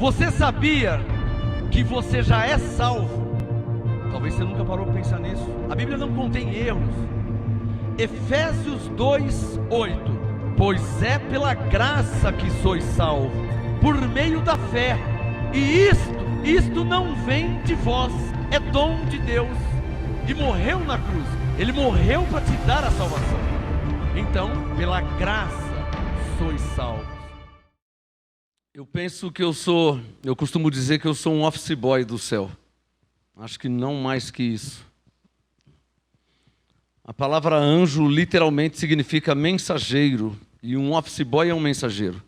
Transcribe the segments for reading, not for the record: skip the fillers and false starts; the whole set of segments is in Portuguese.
Você sabia que você já é salvo? Talvez você nunca parou para pensar nisso. A Bíblia não contém erros. Efésios 2:8. Pois é pela graça que sois salvos, por meio da fé. E isto não vem de vós, é dom de Deus. E morreu na cruz. Ele morreu para te dar a salvação. Então, pela graça sois salvos. Eu costumo dizer que eu sou um office boy do céu. Acho que não mais que isso. A palavra anjo literalmente significa mensageiro. E um office boy é um mensageiro,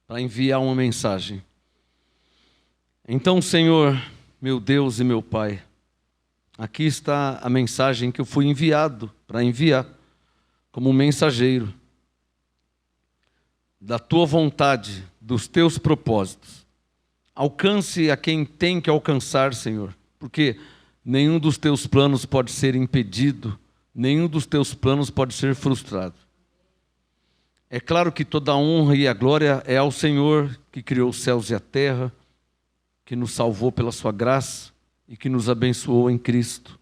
para enviar uma mensagem. Então, Senhor, meu Deus e meu Pai, aqui está a mensagem que eu fui enviado para enviar, como mensageiro da Tua vontade, dos Teus propósitos. Alcance a quem tem que alcançar, Senhor, porque nenhum dos Teus planos pode ser impedido, nenhum dos Teus planos pode ser frustrado. É claro que toda a honra e a glória é ao Senhor, que criou os céus e a terra, que nos salvou pela sua graça e que nos abençoou em Cristo.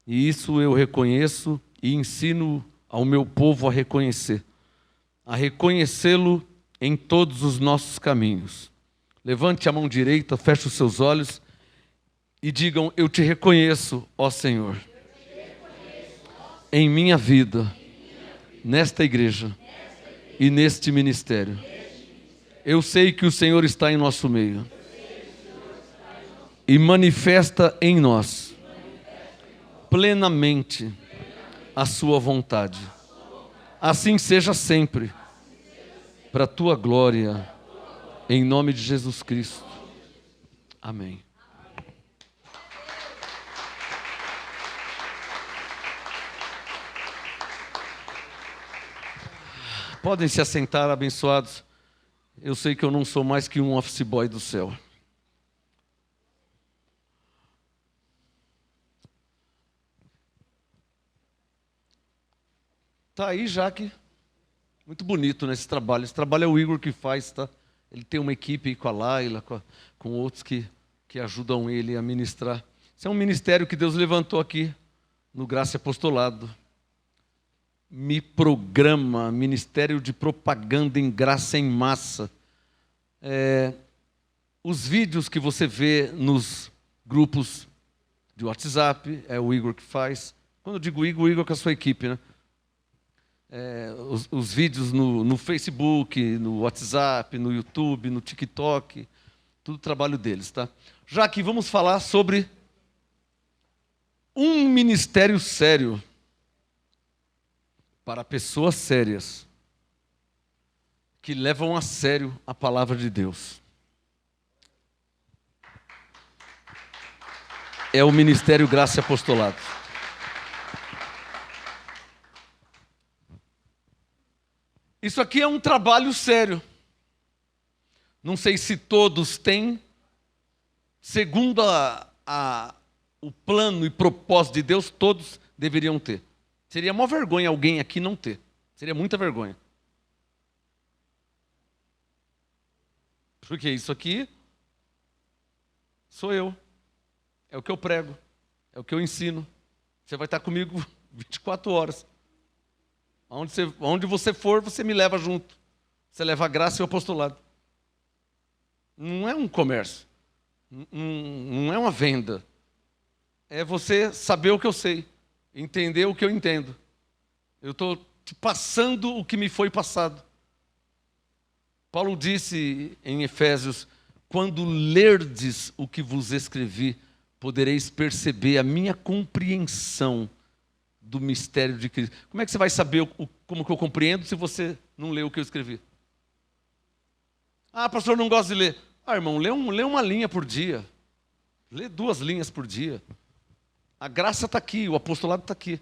E isso eu reconheço e ensino ao meu povo a reconhecê-lo em todos os nossos caminhos. Levante a mão direita, feche os seus olhos e digam: eu te reconheço, ó Senhor, em minha vida, nesta igreja e neste ministério. Eu sei que o Senhor está em nosso meio e manifesta em nós plenamente a sua vontade. Assim seja sempre, para a tua glória, em nome de Jesus Cristo. Amém. Podem se assentar, abençoados. Eu sei que eu não sou mais que um office boy do céu. Tá aí, Jaque. Muito bonito nesse trabalho. Esse trabalho é o Igor que faz, tá? Ele tem uma equipe aí com a Laila, com outros que ajudam ele a ministrar. Isso é um ministério que Deus levantou aqui no Graça e Apostolado. Me Programa, Ministério de Propaganda em Graça em Massa. Os vídeos que você vê nos grupos de WhatsApp, é o Igor que faz. Quando eu digo Igor, o Igor com a sua equipe, né? Os vídeos no Facebook, no WhatsApp, no YouTube, no TikTok, tudo trabalho deles, tá? Já que vamos falar sobre um ministério sério para pessoas sérias que levam a sério a palavra de Deus. É o Ministério Graça e Apostolado. Isso aqui é um trabalho sério. Não sei se todos têm, segundo o plano e propósito de Deus, todos deveriam ter. Seria uma vergonha alguém aqui não ter. Seria muita vergonha. Porque isso aqui sou eu. É o que eu prego. É o que eu ensino. Você vai estar comigo 24 horas. Onde você for, você me leva junto. Você leva a graça e o apostolado. Não é um comércio. Não é uma venda. É você saber o que eu sei. Entender o que eu entendo. Eu estou te passando o que me foi passado. Paulo disse em Efésios: quando lerdes o que vos escrevi, podereis perceber a minha compreensão do mistério de Cristo. Como é que você vai saber como que eu compreendo se você não lê o que eu escrevi? Ah, pastor, não gosto de ler. Ah, irmão, lê uma linha por dia. Lê 2 linhas por dia. A graça está aqui, o apostolado está aqui.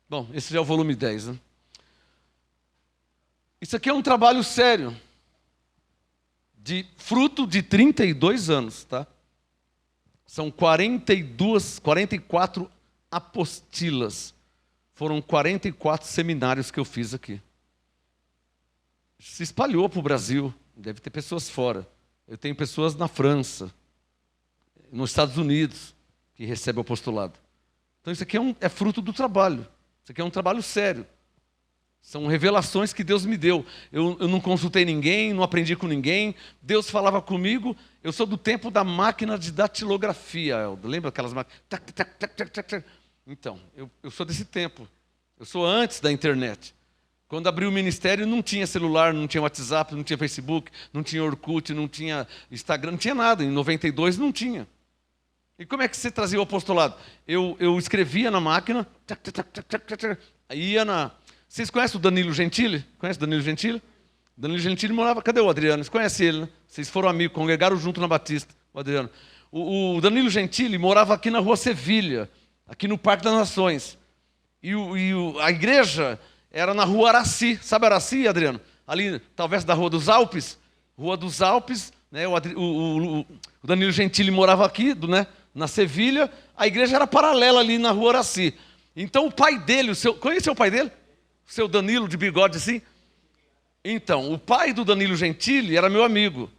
Bom, esse já é o volume 10, né? Isso aqui é um trabalho sério, fruto de 32 anos, tá? São 44 apostilas. Foram 44 seminários que eu fiz aqui. Se espalhou para o Brasil, deve ter pessoas fora. Eu tenho pessoas na França, nos Estados Unidos, que recebem o apostolado. Então isso aqui é fruto do trabalho. Isso aqui é um trabalho sério. São revelações que Deus me deu. Eu não consultei ninguém, não aprendi com ninguém. Deus falava comigo. Eu sou do tempo da máquina de datilografia, Eldo. Lembra aquelas máquinas? Tac, tac, tac, tac, tac, tac. Então, eu sou desse tempo. Eu sou antes da internet. Quando abri o ministério não tinha celular, não tinha WhatsApp, não tinha Facebook, não tinha Orkut, não tinha Instagram, não tinha nada. Em 92 não tinha. E como é que você trazia o apostolado? Eu escrevia na máquina, tac, tac, tac, tac, tac, tac, aí ia na... Vocês conhecem o Danilo Gentili? Conhece o Danilo Gentili? O Danilo Gentili morava... Cadê o Adriano? Vocês conhecem ele, né? Vocês foram amigos, congregaram junto na Batista, o Adriano. O Danilo Gentili morava aqui na Rua Sevilha, aqui no Parque das Nações. E a igreja era na Rua Araci. Sabe Araci, Adriano? Ali, talvez da Rua dos Alpes. Rua dos Alpes, né? O Danilo Gentili morava aqui, né? Na Sevilha. A igreja era paralela ali na Rua Araci. Então o pai dele, conheceu o pai dele? O seu Danilo de bigode assim? Então, o pai do Danilo Gentili era meu amigo.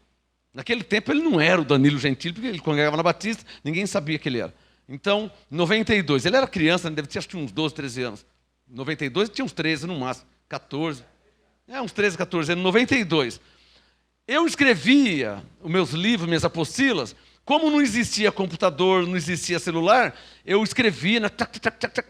Naquele tempo ele não era o Danilo Gentili, porque ele congregava na Batista, ninguém sabia que ele era. Então, em 92, ele era criança, deve ter acho que uns 12, 13 anos. Em 92 ele tinha uns 13 no máximo, 14. Uns 13, 14 anos. Em 92. Eu escrevia os meus livros, minhas apostilas. Como não existia computador, não existia celular, eu escrevia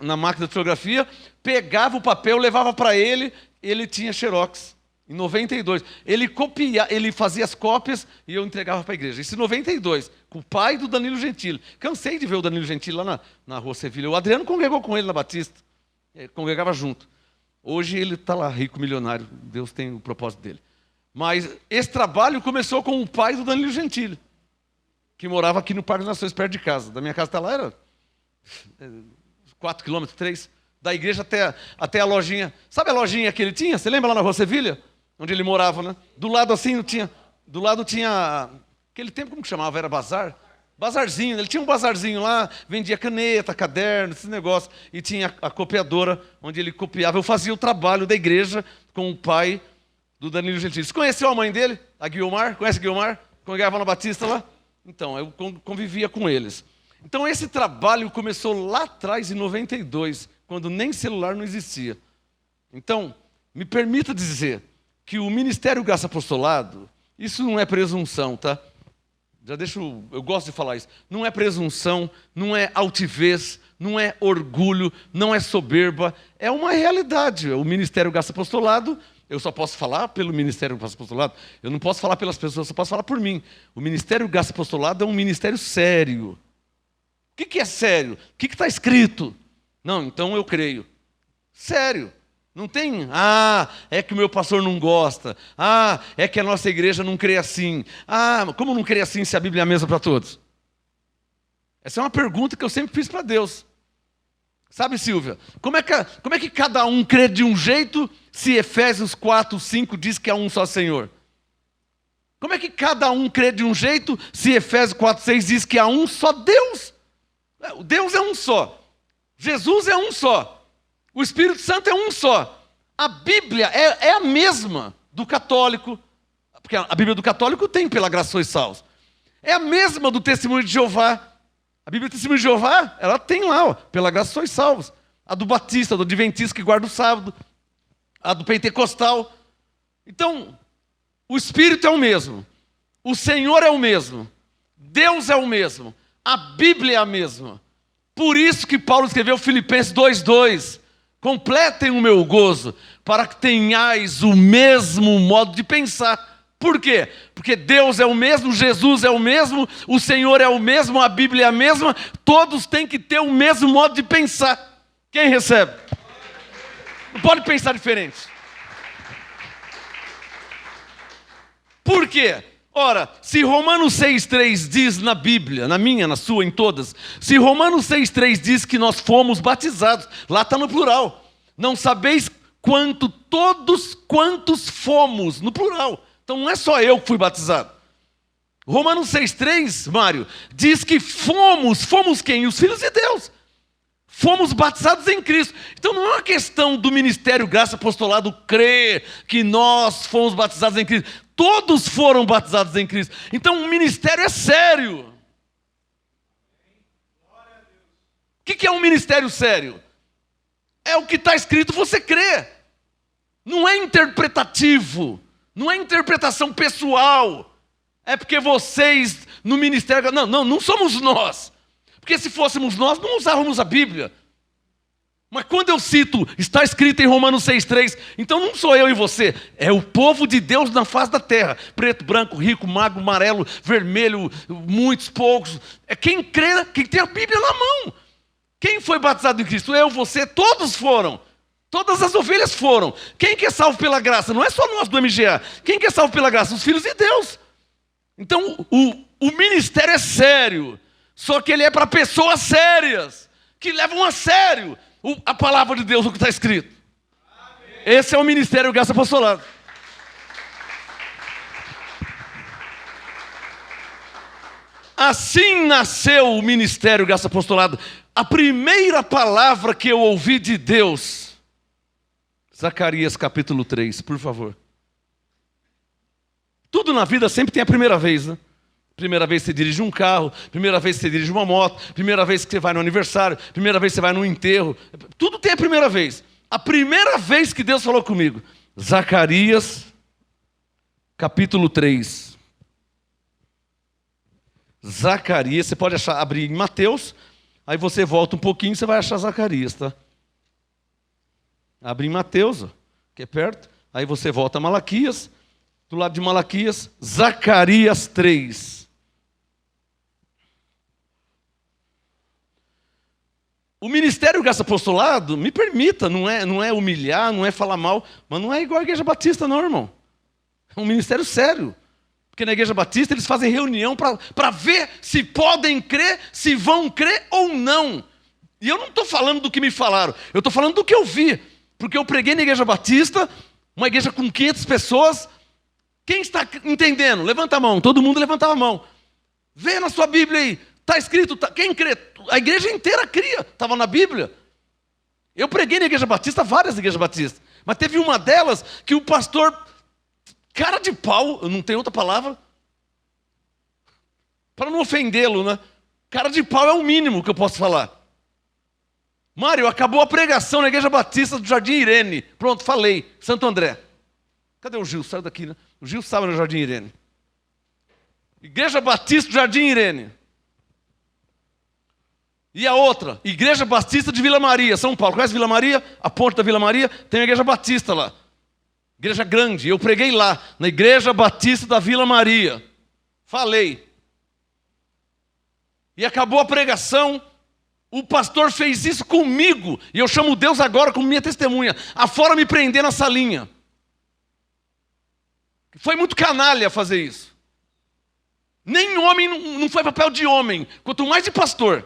na máquina de fotografia, pegava o papel, levava para ele, ele tinha xerox. Em 92. Ele fazia as cópias e eu entregava para a igreja. Isso em 92, com o pai do Danilo Gentili. Cansei de ver o Danilo Gentili lá na Rua Sevilha. O Adriano congregou com ele na Batista. Ele congregava junto. Hoje ele está lá, rico, milionário. Deus tem o propósito dele. Mas esse trabalho começou com o pai do Danilo Gentili, que morava aqui no Parque das Nações, perto de casa. Da minha casa até lá era 4 quilômetros, 3. Da igreja até a lojinha. Sabe a lojinha que ele tinha? Você lembra lá na Rua Sevilha? Onde ele morava, né? Do lado assim, do lado tinha... Aquele tempo, como que chamava? Era bazar? Bazarzinho. Ele tinha um bazarzinho lá, vendia caneta, caderno, esse negócio. E tinha a copiadora, onde ele copiava. Eu fazia o trabalho da igreja com o pai do Danilo Gentili. Você conheceu a mãe dele? A Guilmar? Conhece a Guilmar? Congregava na Batista lá? Então, eu convivia com eles. Então, esse trabalho começou lá atrás, em 92, quando nem celular não existia. Então, me permita dizer que o Ministério Graça Apostolado, isso não é presunção, tá? Eu gosto de falar isso. Não é presunção, não é altivez, não é orgulho, não é soberba. É uma realidade. O Ministério Graça Apostolado, eu só posso falar pelo Ministério Graça Apostolado. Eu não posso falar pelas pessoas, eu só posso falar por mim. O Ministério Graça Apostolado é um ministério sério. O que é sério? O que está escrito? Não, então eu creio. Sério. Não tem, é que o meu pastor não gosta. É que a nossa igreja não crê assim. Como não crê assim se a Bíblia é a mesma para todos? Essa é uma pergunta que eu sempre fiz para Deus. Sabe, Silvia, como é que cada um crê de um jeito se Efésios 4, 5 diz que há um só Senhor? Como é que cada um crê de um jeito se Efésios 4, 6 diz que há um só Deus? Deus é um só. Jesus é um só. O Espírito Santo é um só. A Bíblia é a mesma do católico, porque a Bíblia do católico tem pela graça sois salvos. É a mesma do Testemunho de Jeová. A Bíblia do Testemunho de Jeová, ela tem lá, pela graça sois salvos. A do Batista, do Adventista que guarda o sábado. A do Pentecostal. Então, o Espírito é o mesmo. O Senhor é o mesmo. Deus é o mesmo. A Bíblia é a mesma. Por isso que Paulo escreveu Filipenses 2:2. Completem o meu gozo, para que tenhais o mesmo modo de pensar. Por quê? Porque Deus é o mesmo, Jesus é o mesmo, o Senhor é o mesmo, a Bíblia é a mesma, todos têm que ter o mesmo modo de pensar. Quem recebe? Não pode pensar diferente. Por quê? Ora, se Romanos 6,3 diz na Bíblia, na minha, na sua, em todas, se Romanos 6,3 diz que nós fomos batizados, lá está no plural. Não sabeis todos quantos fomos, no plural. Então não é só eu que fui batizado. Romanos 6,3, Mário, diz que fomos quem? Os filhos de Deus. Fomos batizados em Cristo. Então não é uma questão do Ministério Graça Apostolado crer que nós fomos batizados em Cristo. Todos foram batizados em Cristo. Então o ministério é sério. O que é um ministério sério? É o que está escrito, você crê. Não é interpretativo. Não é interpretação pessoal. É porque vocês no ministério... Não somos nós. Porque se fôssemos nós, não usávamos a Bíblia. Mas quando eu cito, está escrito em Romanos 6,3, então não sou eu e você, é o povo de Deus na face da terra. Preto, branco, rico, magro, amarelo, vermelho, muitos, poucos. É quem crê, quem tem a Bíblia na mão. Quem foi batizado em Cristo? Eu, você, todos foram. Todas as ovelhas foram. Quem que é salvo pela graça? Não é só nós do MGA. Quem que é salvo pela graça? Os filhos de Deus. Então, o ministério é sério. Só que ele é para pessoas sérias, que levam a sério a palavra de Deus, o que está escrito. Amém. Esse é o ministério Graça Apostolado. Assim nasceu o ministério Graça Apostolado. A primeira palavra que eu ouvi de Deus, Zacarias capítulo 3, por favor. Tudo na vida sempre tem a primeira vez, né? Primeira vez que você dirige um carro, primeira vez que você dirige uma moto, primeira vez que você vai no aniversário, primeira vez que você vai no enterro. Tudo tem a primeira vez. A primeira vez que Deus falou comigo, Zacarias, capítulo 3. Zacarias, você pode abrir em Mateus, aí você volta um pouquinho e você vai achar Zacarias, tá? Abre em Mateus, que é perto, aí você volta a Malaquias, do lado de Malaquias, Zacarias 3. O ministério Graça Apostolado, me permita, não é humilhar, não é falar mal, mas não é igual a Igreja Batista não, irmão. É um ministério sério. Porque na Igreja Batista eles fazem reunião para ver se podem crer, se vão crer ou não. E eu não estou falando do que me falaram, eu estou falando do que eu vi. Porque eu preguei na Igreja Batista, uma igreja com 500 pessoas. Quem está entendendo? Levanta a mão, todo mundo levantava a mão. Vê na sua Bíblia aí. Está escrito, quem crê? A igreja inteira cria, estava na Bíblia. Eu preguei na Igreja Batista, várias igrejas batistas. Mas teve uma delas que o pastor, cara de pau, eu não tenho outra palavra, para não ofendê-lo, né? Cara de pau é o mínimo que eu posso falar. Mário, acabou a pregação na Igreja Batista do Jardim Irene. Pronto, falei, Santo André. Cadê o Gil? Saiu daqui, né? O Gil estava no Jardim Irene. Igreja Batista do Jardim Irene. E a outra, Igreja Batista de Vila Maria, São Paulo. Conhece Vila Maria? A ponte da Vila Maria, tem a Igreja Batista lá. Igreja grande. Eu preguei lá, na Igreja Batista da Vila Maria. Falei. E acabou a pregação, o pastor fez isso comigo. E eu chamo Deus agora como minha testemunha. Afora me prender na salinha. Foi muito canalha fazer isso. Nem homem, não foi papel de homem, quanto mais de pastor.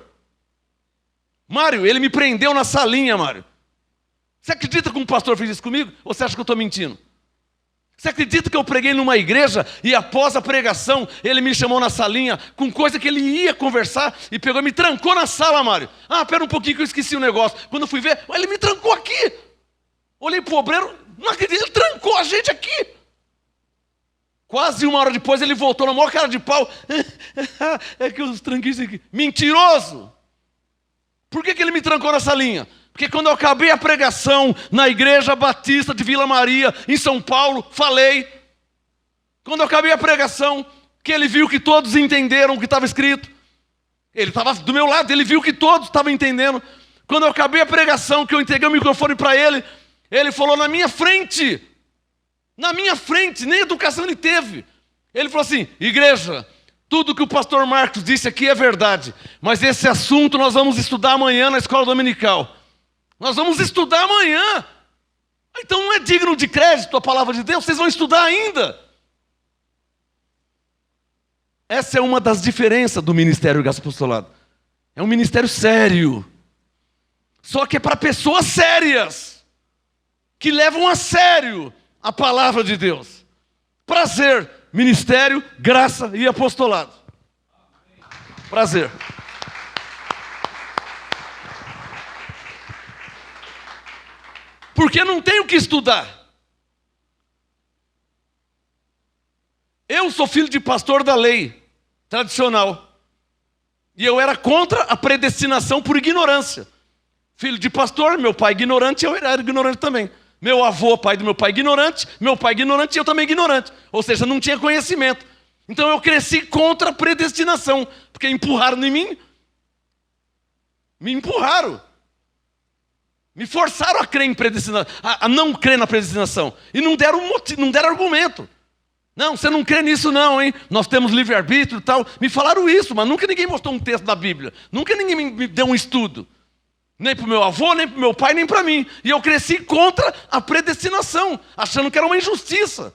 Mário, ele me prendeu na salinha, Mário. Você acredita que um pastor fez isso comigo? Ou você acha que eu estou mentindo? Você acredita que eu preguei numa igreja e após a pregação ele me chamou na salinha com coisa que ele ia conversar e pegou e me trancou na sala, Mário? Ah, pera um pouquinho que eu esqueci o negócio. Quando eu fui ver, ele me trancou aqui. Olhei pro obreiro, não acredito, ele trancou a gente aqui. Quase uma hora depois ele voltou na maior cara de pau. É que os tranquei aqui. Mentiroso! Por que ele me trancou na salinha? Porque quando eu acabei a pregação na Igreja Batista de Vila Maria, em São Paulo, falei. Quando eu acabei a pregação, que ele viu que todos entenderam o que estava escrito. Ele estava do meu lado, ele viu que todos estavam entendendo. Quando eu acabei a pregação, que eu entreguei o microfone para ele, ele falou na minha frente, nem educação ele teve. Ele falou assim, igreja, tudo que o pastor Marcos disse aqui é verdade, mas esse assunto nós vamos estudar amanhã na escola dominical. Nós vamos estudar amanhã. Então não é digno de crédito a palavra de Deus, vocês vão estudar ainda. Essa é uma das diferenças do ministério Graça Apostolado. É um ministério sério. Só que é para pessoas sérias, que levam a sério a palavra de Deus. Prazer, ministério, graça e apostolado. Prazer. Porque não tem o que estudar. Eu sou filho de pastor da lei tradicional. E eu era contra a predestinação por ignorância. Filho de pastor, meu pai ignorante, eu era ignorante também. Meu avô, pai do meu pai ignorante e eu também ignorante. Ou seja, não tinha conhecimento. Então eu cresci contra a predestinação, porque empurraram em mim. Me empurraram. Me forçaram a crer em predestinação, a não crer na predestinação. E não deram motivo, não deram argumento. Não, você não crê nisso não, hein? Nós temos livre-arbítrio e tal. Me falaram isso, mas nunca ninguém mostrou um texto da Bíblia. Nunca ninguém me deu um estudo. Nem para o meu avô, nem para o meu pai, nem para mim. E eu cresci contra a predestinação, achando que era uma injustiça.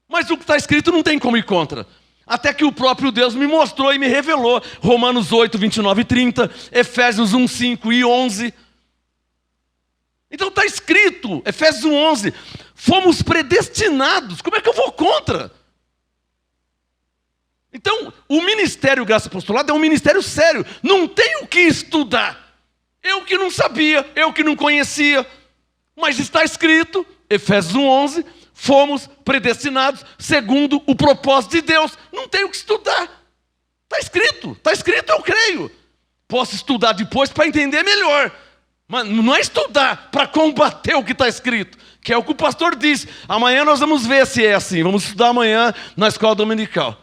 Mas o que está escrito não tem como ir contra. Até que o próprio Deus me mostrou e me revelou. Romanos 8, 29 e 30, Efésios 1, 5 e 11. Então está escrito, Efésios 1, 11, fomos predestinados. Como é que eu vou contra? Então, o ministério Graça Apostolada é um ministério sério. Não tem o que estudar. Eu que não sabia, eu que não conhecia. Mas está escrito, Efésios 1, 11, fomos predestinados segundo o propósito de Deus. Não tem o que estudar. Está escrito, eu creio. Posso estudar depois para entender melhor. Mas não é estudar para combater o que está escrito, que é o que o pastor disse. Amanhã nós vamos ver se é assim. Vamos estudar amanhã na escola dominical.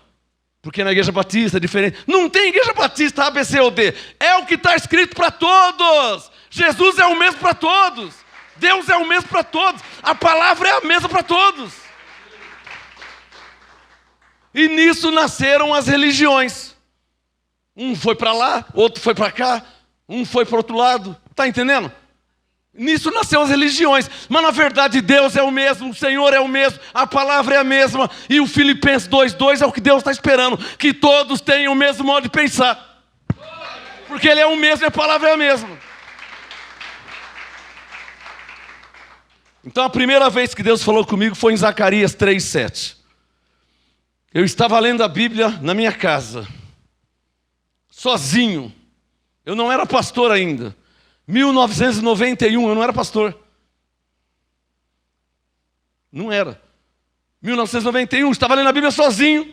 Porque na igreja batista é diferente. Não tem igreja batista A, B, C ou D. É o que está escrito para todos. Jesus é o mesmo para todos. Deus é o mesmo para todos. A palavra é a mesma para todos. E nisso nasceram as religiões. Um foi para lá, outro foi para cá, um foi para o outro lado. Está entendendo? Nisso nasceram as religiões. Mas na verdade Deus é o mesmo, o Senhor é o mesmo, a palavra é a mesma. E o Filipenses 2,2 é o que Deus está esperando. Que todos tenham o mesmo modo de pensar. Porque Ele é o mesmo e a palavra é a mesma. Então a primeira vez que Deus falou comigo foi em Zacarias 3,7. Eu estava lendo a Bíblia na minha casa. Sozinho. Eu não era pastor ainda. 1991, eu não era pastor. Não era. 1991, estava lendo a Bíblia sozinho.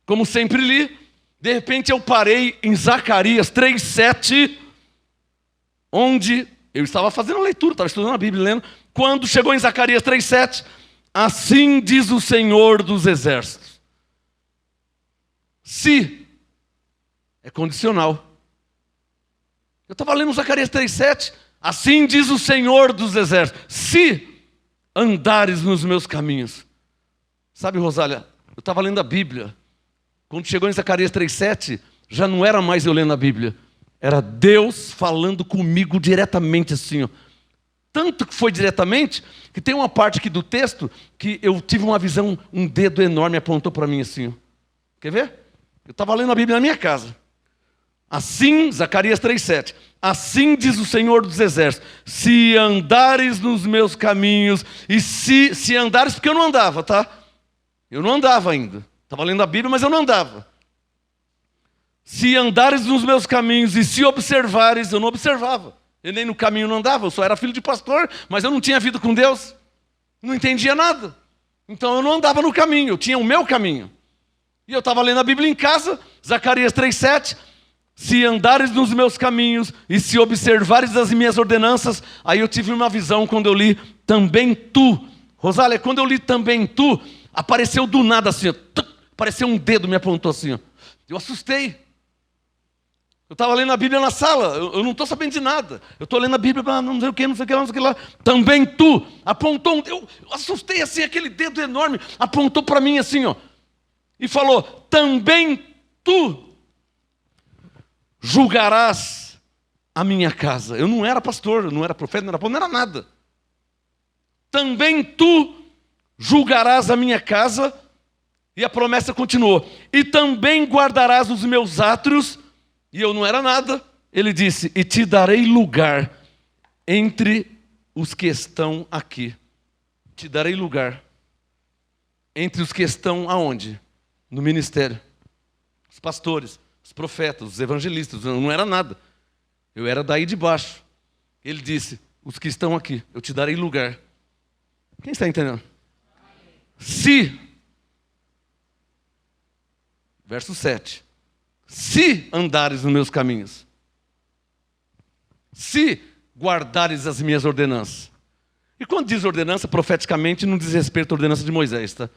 Como sempre li. De repente eu parei em Zacarias 3,7. Onde eu estava fazendo leitura, estava estudando a Bíblia, lendo. Quando chegou em Zacarias 3,7. Assim diz o Senhor dos Exércitos. Se é condicional. Eu estava lendo Zacarias 3,7. Assim diz o Senhor dos Exércitos. Se andares nos meus caminhos. Sabe, Rosália, eu estava lendo a Bíblia. Quando chegou em Zacarias 3,7, já não era mais eu lendo a Bíblia. Era Deus falando comigo diretamente assim, ó. Tanto que foi diretamente, que tem uma parte aqui do texto que eu tive uma visão, um dedo enorme apontou para mim assim, ó. Quer ver? Eu estava lendo a Bíblia na minha casa. Assim, Zacarias 3,7. Assim diz o Senhor dos Exércitos. Se andares nos meus caminhos. E se andares, porque eu não andava, tá? Eu não andava ainda. Estava lendo a Bíblia, mas eu não andava. Se andares nos meus caminhos e se observares, eu não observava. Eu nem no caminho não andava, eu só era filho de pastor, mas eu não tinha vida com Deus. Não entendia nada. Então eu não andava no caminho, eu tinha o meu caminho. E eu estava lendo a Bíblia em casa, Zacarias 3,7. Se andares nos meus caminhos e se observares as minhas ordenanças. Aí eu tive uma visão quando eu li também tu. Rosália, quando eu li também tu, apareceu do nada assim, ó, apareceu um dedo, me apontou assim, ó. Eu assustei. Eu estava lendo a Bíblia na sala, eu não estou sabendo de nada. Eu estou lendo a Bíblia, não sei o que, não sei o que lá, não sei o que lá. Também tu, apontou, eu assustei assim, aquele dedo enorme, apontou para mim assim, ó. E falou, também tu julgarás a minha casa. Eu não era pastor, eu não era profeta, não era apóstolo, não era nada. Também tu julgarás a minha casa. E a promessa continuou. E também guardarás os meus átrios. E eu não era nada. Ele disse, e te darei lugar entre os que estão aqui. Te darei lugar entre os que estão aonde? No ministério. Os pastores, os profetas, os evangelistas. Eu não era nada. Eu era daí de baixo. Ele disse, os que estão aqui, eu te darei lugar. Quem está entendendo? Se Verso 7. Se andares nos meus caminhos, se guardares as minhas ordenanças. E quando diz ordenança, profeticamente, não diz respeito à ordenança de Moisés, tá?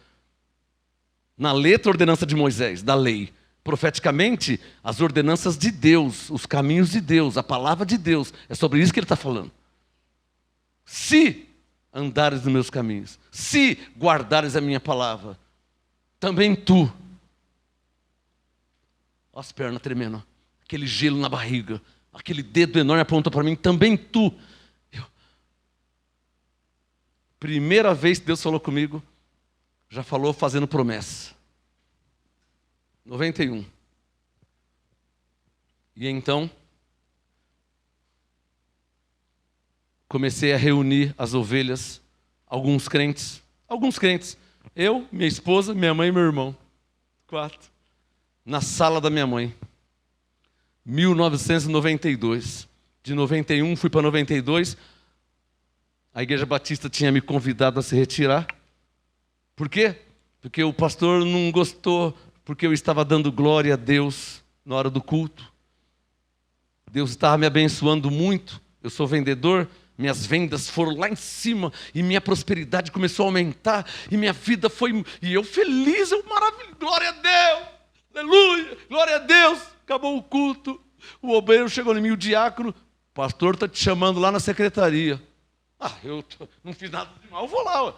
Na letra, ordenança de Moisés, da lei. Profeticamente, as ordenanças de Deus, os caminhos de Deus, a palavra de Deus. É sobre isso que ele está falando. Se andares nos meus caminhos, se guardares a minha palavra, também tu. Olha as pernas tremendo, aquele gelo na barriga, aquele dedo enorme apontou para mim, também tu. Primeira vez que Deus falou comigo, já falou fazendo promessa. 91. E então, comecei a reunir as ovelhas, alguns crentes, eu, minha esposa, minha mãe e meu irmão, 4, na sala da minha mãe, 1992, de 91 fui para 92, a Igreja Batista tinha me convidado a se retirar. Por quê? Porque o pastor não gostou, porque eu estava dando glória a Deus na hora do culto. Deus estava me abençoando muito, eu sou vendedor, minhas vendas foram lá em cima, e minha prosperidade começou a aumentar, e minha vida foi, e eu feliz, eu maravilhoso, glória a Deus, aleluia, glória a Deus. Acabou o culto, o obreiro chegou em mim, o diácono, o pastor está te chamando lá na secretaria. Eu não fiz nada de mal, eu vou lá.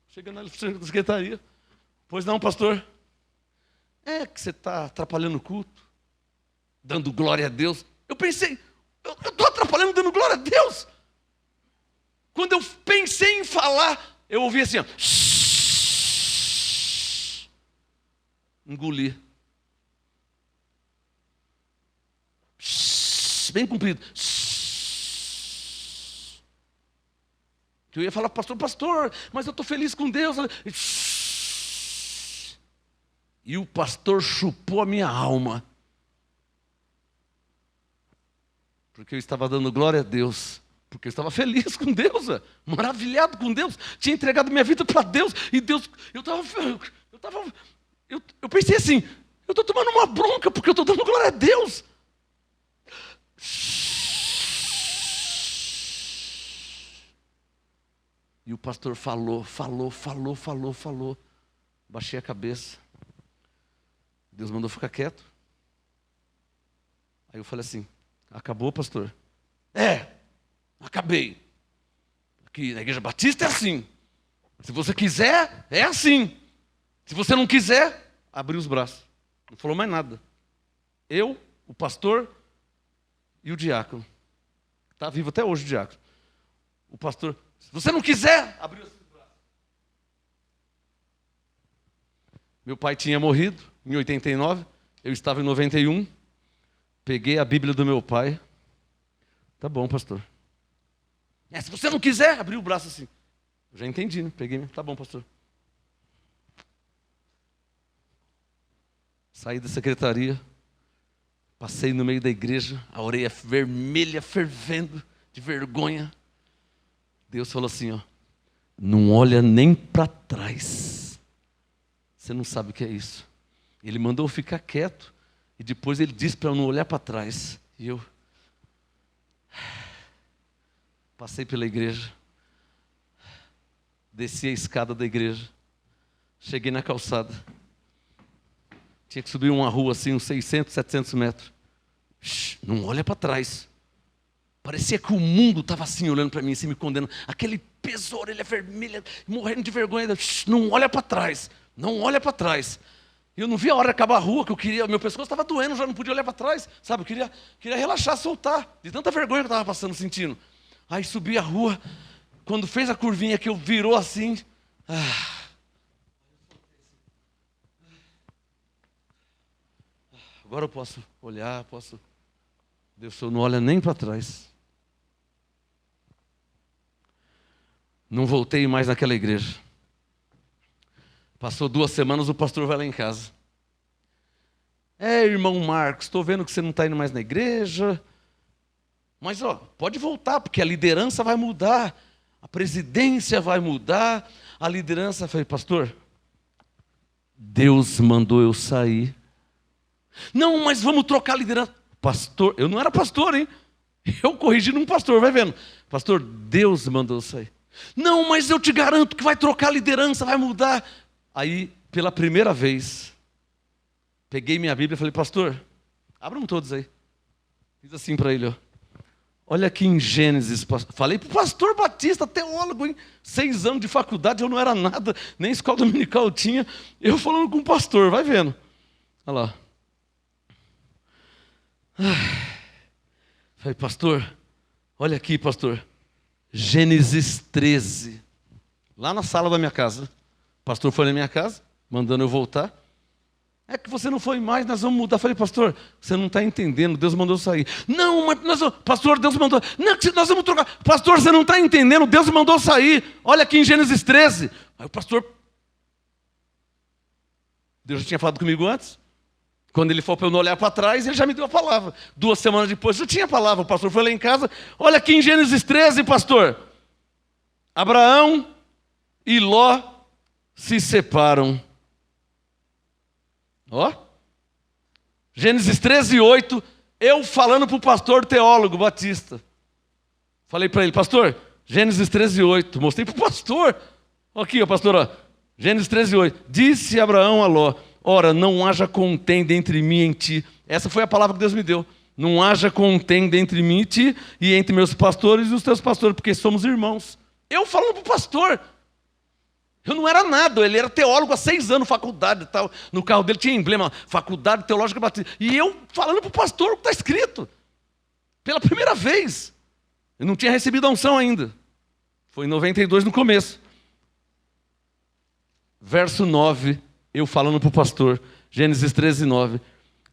Chega na secretaria. Pois não, pastor? É que você está atrapalhando o culto, dando glória a Deus. Eu pensei, eu estou atrapalhando dando glória a Deus? Quando eu pensei em falar, eu ouvi assim, ó, engoli. Bem comprido. Eu ia falar, pastor, mas eu estou feliz com Deus. E o pastor chupou a minha alma. Porque eu estava dando glória a Deus. Porque eu estava feliz com Deus, maravilhado com Deus. Tinha entregado minha vida para Deus. E Deus, eu pensei assim, eu estou tomando uma bronca porque eu estou dando glória a Deus. E o pastor falou. Baixei a cabeça. Deus mandou ficar quieto. Aí eu falei assim, acabou, pastor? Acabei. Aqui na Igreja Batista é assim. Se você quiser, é assim. Se você não quiser, abriu os braços. Não falou mais nada. Eu, o pastor e o diácono. Está vivo até hoje o diácono. O pastor, se você não quiser, abriu os braços. Meu pai tinha morrido em 89, eu estava em 91. Peguei a Bíblia do meu pai. Tá bom, pastor. Se você não quiser, abriu o braço assim. Eu já entendi, né? Peguei, tá bom, pastor. Saí da secretaria, passei no meio da igreja, a orelha vermelha, fervendo, de vergonha. Deus falou assim, ó, não olha nem para trás. Você não sabe o que é isso. Ele mandou eu ficar quieto, e depois ele disse para eu não olhar para trás. E eu passei pela igreja, desci a escada da igreja, cheguei na calçada. Tinha que subir uma rua assim, uns 600, 700 metros. Não olha para trás. Parecia que o mundo estava assim, olhando para mim, assim, me condenando. Aquele peso, orelha vermelha, morrendo de vergonha. Não olha para trás, não olha para trás. Eu não vi a hora de acabar a rua, que eu queria, meu pescoço estava doendo, já não podia olhar para trás. Sabe, eu queria relaxar, soltar, de tanta vergonha que eu estava passando, sentindo. Aí subi a rua, quando fez a curvinha que eu virou assim. Agora eu posso olhar, Deus não olha nem para trás. Não voltei mais naquela igreja. Passou 2 semanas, o pastor vai lá em casa. Irmão Marcos, estou vendo que você não está indo mais na igreja. Mas pode voltar, porque a liderança vai mudar. A presidência vai mudar. A liderança, eu falei, pastor, Deus mandou eu sair. Não, mas vamos trocar a liderança. Pastor, eu não era pastor, hein? Eu corrigindo um pastor, vai vendo. Pastor, Deus mandou eu sair. Não, mas eu te garanto que vai trocar a liderança, vai mudar. Aí, pela primeira vez, peguei minha Bíblia e falei, pastor, abram todos aí. Fiz assim para ele, ó. Olha aqui em Gênesis, falei para o pastor Batista, teólogo, hein? 6 anos de faculdade, eu não era nada, nem escola dominical eu tinha. Eu falando com o pastor, vai vendo. Olha lá. Falei, pastor, olha aqui, pastor. Gênesis 13. Lá na sala da minha casa. O pastor foi na minha casa, mandando eu voltar. É que você não foi mais, nós vamos mudar. Falei, pastor, você não está entendendo, Deus mandou sair. Não, mas pastor, Deus mandou. Não, nós vamos trocar. Pastor, você não está entendendo, Deus mandou sair. Olha aqui em Gênesis 13. Aí o pastor, Deus já tinha falado comigo antes. Quando ele falou para eu não olhar para trás, ele já me deu a palavra. 2 semanas depois, eu tinha a palavra. O pastor foi lá em casa. Olha aqui em Gênesis 13, pastor. Abraão e Ló se separam. Ó. Gênesis 13, 8. Eu falando para o pastor teólogo Batista. Falei para ele, pastor, Gênesis 13, 8. Mostrei para o pastor. Aqui, ó, pastor, ó. Gênesis 13, 8. Disse Abraão a Ló, ora, não haja contenda entre mim e ti. Essa foi a palavra que Deus me deu. Não haja contenda entre mim e ti, e entre meus pastores e os teus pastores, porque somos irmãos. Eu falando para o pastor. Eu não era nada, ele era teólogo há 6 anos, faculdade e tal. No carro dele tinha emblema, Faculdade Teológica Batista. E eu falando para o pastor o que está escrito. Pela primeira vez. Eu não tinha recebido a unção ainda. Foi em 92 no começo. Verso 9, eu falando para o pastor, Gênesis 13, 9.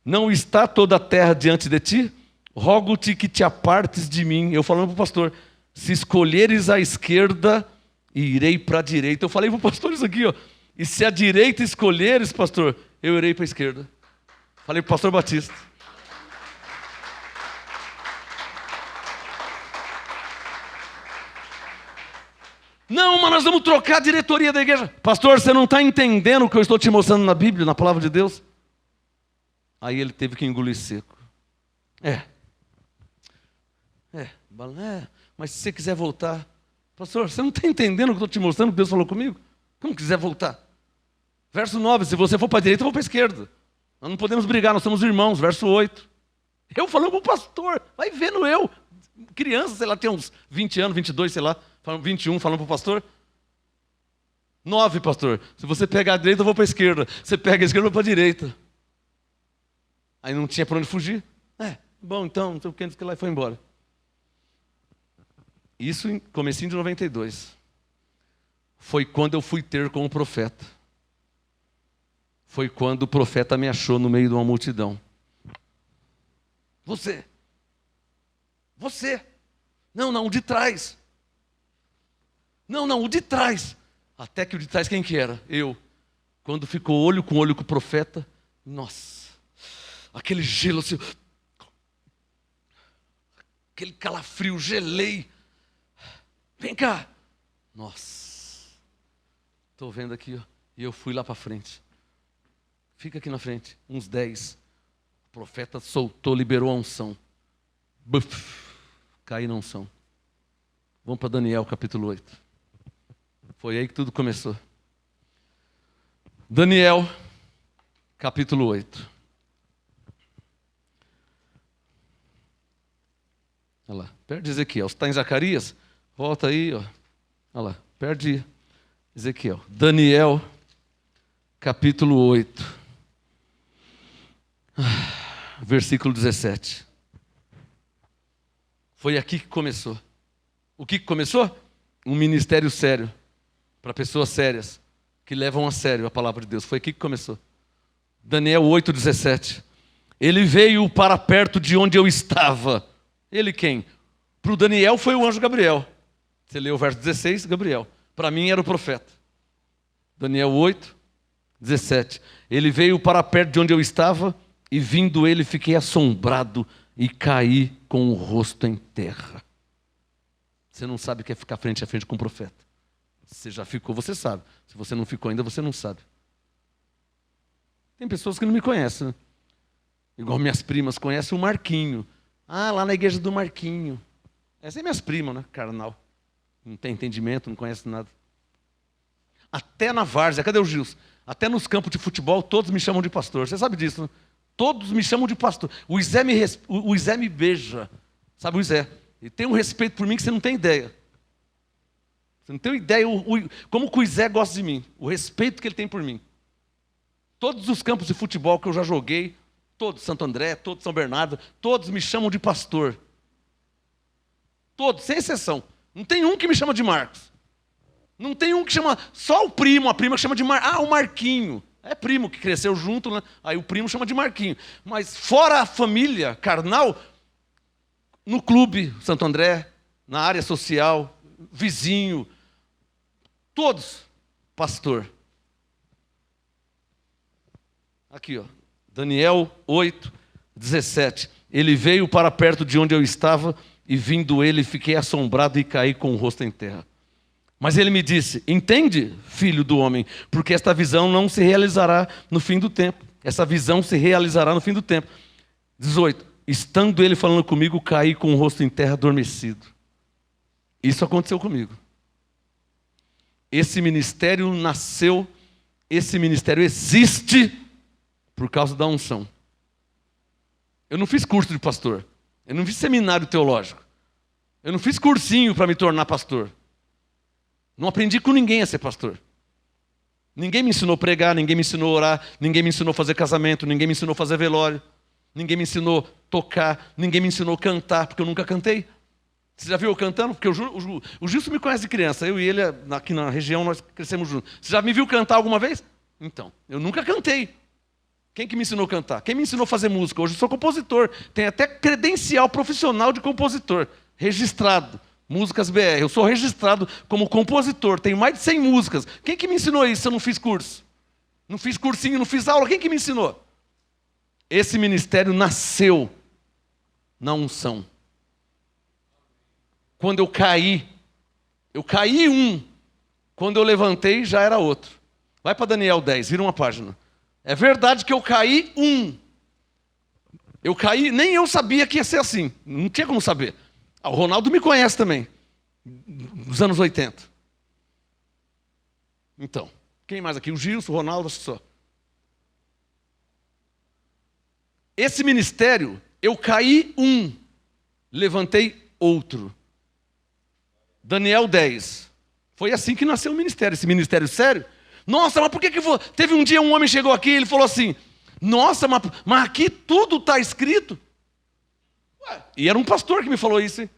Não está toda a terra diante de ti? Rogo-te que te apartes de mim. Eu falando para o pastor, se escolheres a esquerda, irei para a direita. Eu falei para o pastor isso aqui, ó. E se a direita escolheres, pastor, eu irei para a esquerda. Falei para o pastor Batista. Não, mas nós vamos trocar a diretoria da igreja. Pastor, você não está entendendo o que eu estou te mostrando na Bíblia, na palavra de Deus? Aí ele teve que engolir seco. Mas se você quiser voltar... Pastor, você não está entendendo o que eu estou te mostrando, que Deus falou comigo? Como quiser voltar? Verso 9, se você for para a direita, eu vou para a esquerda. Nós não podemos brigar, nós somos irmãos. Verso 8. Eu falando com o pastor, vai vendo eu. Criança, sei lá, tinha uns 20 anos, 22, sei lá, 21, falando para o pastor. 9, pastor, se você pegar a direita, eu vou para a esquerda. Você pega a esquerda, eu vou para a direita. Aí não tinha para onde fugir. Bom, então, não sei o que, lá e foi embora. Isso em comecinho de 92. Foi quando eu fui ter com o profeta. Foi quando o profeta me achou no meio de uma multidão. Você. Não, o de trás. Não, o de trás. Até que o de trás quem que era? Eu. Quando ficou olho com o profeta, nossa. Aquele gelo assim. Aquele calafrio, gelei. Vem cá. Nossa. Estou vendo aqui, ó. E eu fui lá para frente. Fica aqui na frente. Uns 10. O profeta soltou, liberou a unção. Buf. Caí na unção. Vamos para Daniel, capítulo 8. Foi aí que tudo começou. Daniel, capítulo 8. Olha lá. Perto de Ezequiel. Você está em Zacarias? Volta aí, ó. Olha lá, perde Ezequiel. Daniel, capítulo 8. Versículo 17. Foi aqui que começou. O que começou? Um ministério sério. Para pessoas sérias, que levam a sério a palavra de Deus. Foi aqui que começou. Daniel 8, 17. Ele veio para perto de onde eu estava. Ele quem? Para o Daniel foi o anjo Gabriel. Você leu o verso 16, Gabriel. Para mim era o profeta. Daniel 8, 17. Ele veio para perto de onde eu estava, e vindo ele fiquei assombrado e caí com o rosto em terra. Você não sabe o que é ficar frente a frente com o profeta. Você já ficou, você sabe. Se você não ficou ainda, você não sabe. Tem pessoas que não me conhecem, né? Igual minhas primas conhecem o Marquinho. Ah, lá na igreja do Marquinho. Essas é minhas primas, né? Carnal. Não tem entendimento, não conhece nada. Até na várzea, cadê o Gilson? Até nos campos de futebol, todos me chamam de pastor. Você sabe disso, né? Todos me chamam de pastor. O Zé me beija. Sabe o Zé? Ele tem um respeito por mim que você não tem ideia. Você não tem ideia como que o Zé gosta de mim. O respeito que ele tem por mim. Todos os campos de futebol que eu já joguei, todos Santo André, todos São Bernardo, todos me chamam de pastor. Todos, sem exceção. Não tem um que me chama de Marcos. Não tem um que chama... Só o primo, a prima que chama de o Marquinho. É primo que cresceu junto, né? Aí o primo chama de Marquinho. Mas fora a família carnal, no clube Santo André, na área social, vizinho, todos, pastor. Aqui, ó, Daniel 8, 17. Ele veio para perto de onde eu estava, e vindo ele, fiquei assombrado e caí com o rosto em terra. Mas ele me disse: entende, filho do homem, porque esta visão não se realizará no fim do tempo. Essa visão se realizará no fim do tempo. 18. Estando ele falando comigo, caí com o rosto em terra adormecido. Isso aconteceu comigo. Esse ministério nasceu, esse ministério existe por causa da unção. Eu não fiz curso de pastor. Eu não fiz seminário teológico. Eu não fiz cursinho para me tornar pastor. Não aprendi com ninguém a ser pastor. Ninguém me ensinou a pregar, ninguém me ensinou a orar, ninguém me ensinou a fazer casamento, ninguém me ensinou a fazer velório, ninguém me ensinou a tocar, ninguém me ensinou a cantar, porque eu nunca cantei. Você já viu eu cantando? Porque o Gilson me conhece de criança, eu e ele, aqui na região, nós crescemos juntos. Você já me viu cantar alguma vez? Então, eu nunca cantei. Quem que me ensinou a cantar? Quem me ensinou a fazer música? Hoje eu sou compositor, tenho até credencial profissional de compositor, registrado. Músicas BR. Eu sou registrado como compositor. Tenho mais de 100 músicas. Quem que me ensinou isso se eu não fiz curso? Não fiz cursinho, não fiz aula. Quem que me ensinou? Esse ministério nasceu na unção. Quando eu caí um. Quando eu levantei, já era outro. Vai para Daniel 10, vira uma página. É verdade que eu caí um. Eu caí, nem eu sabia que ia ser assim. Não tinha como saber. O Ronaldo me conhece também, dos anos 80. Então, quem mais aqui? O Gilson, o Ronaldo, acho que só. Esse ministério, eu caí um, levantei outro. Daniel 10. Foi assim que nasceu o ministério, esse ministério sério. Nossa, mas por que teve um dia um homem chegou aqui e ele falou assim, nossa, mas aqui tudo está escrito. Ué, e era um pastor que me falou isso, hein?